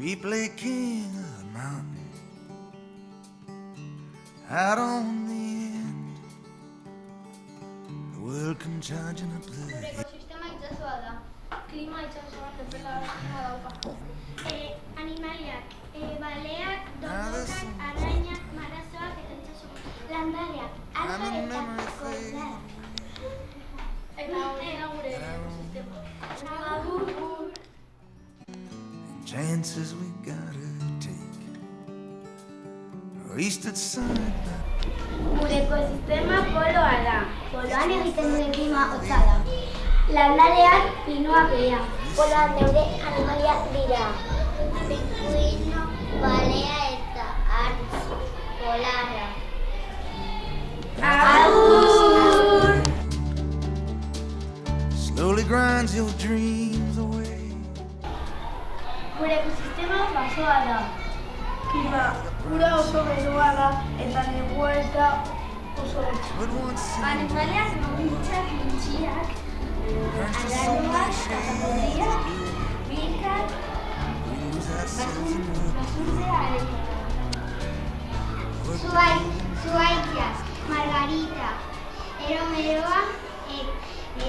We play king of the mountain out on the end. The world come charging up the hill. Ekosistema itsasoa da. Klima itsasoan epela dauka. Animaliak, baleak, dormotak, arrainak, marazoak eta itsasoak. Landareak, alga eta kordarak. Eta hori da gure ekosistema. Agur. Chances we gotta take. Wasted sun. Gure ekosistema poloa da. Poloan egiten duen klima hotza da. Landareak pinuak dira. Poloan daude animaliak dira. Pingüino, balea eta hartz polarra. Agur! Slowly grinds your dreams away. Gure ekosistema basoa da. Klima ura oso beroa da eta negua ez da oso hotza. Animaliak mintxak, arrainak, katapodriak, bilkak, basurtzea arena. Zuaitzak, margarita, eromeroa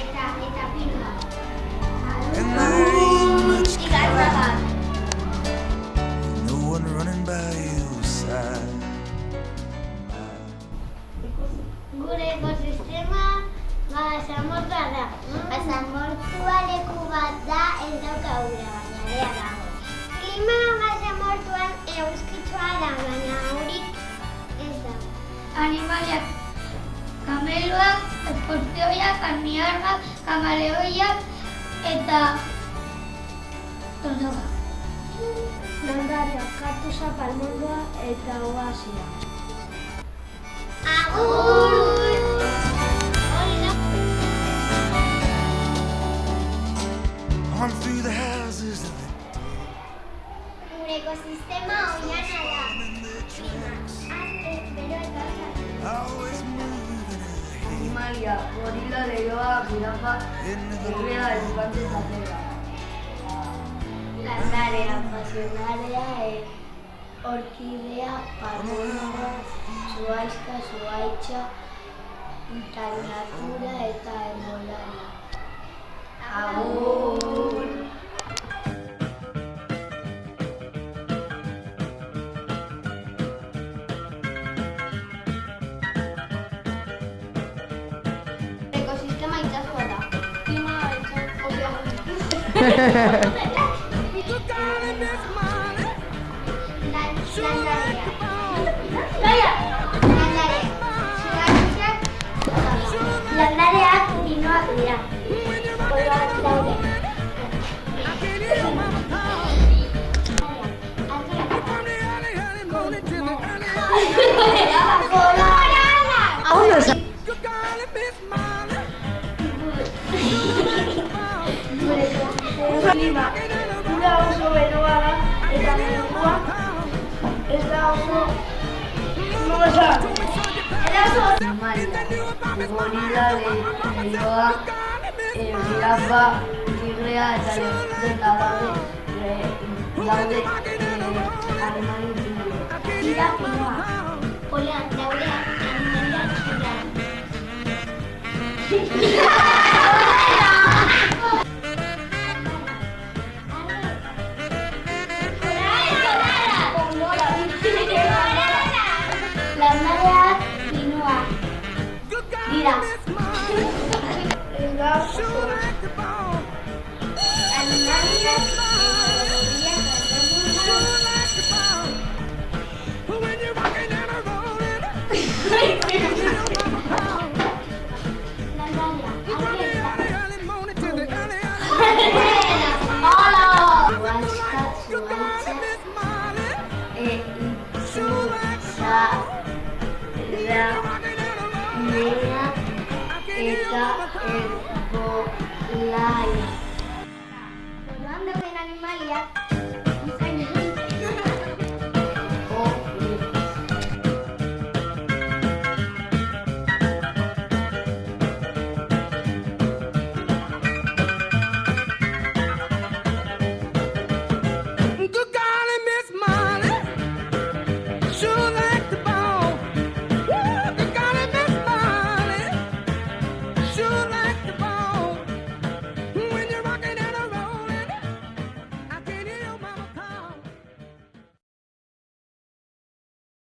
eta pinua. And there ain't much Igarragan. no one running by your side. Gure ekosistema basamortua da. Basamortua leku bat da ez dauka ura, baina bera dago. Klima basamortuan euskitsua da, baina horik ez da. Animaliak, kameluak, eskorpioiak, armiarrak, kamaleoiak eta tortuga. Landareak, kaktusa, palmondoa eta oasia. Agur! On through the houses of the Gure ekosistema oinana da. Bero eta always moving ahead. Animalia, gorila, leioa, jirafa, errea, elefante, zatera. Landarea, pasionarea, orkidea, palmondoa, zuhaixka, zuhaitxa, tainatura eta emolaria. Agur! Ekosistema itsasoa da. Klima itsasoa. Landareak pinuak dira. Poloak daude. Klima ura oso beroa da eta negua ez da oso nola Animalia, gorila, leioa, jirafa, tigrea eta elefanta daude animali pinua. dira pinua. Poloan daude animaliak dira. Landareak pinuak dira. Animaliak eta erbolaya.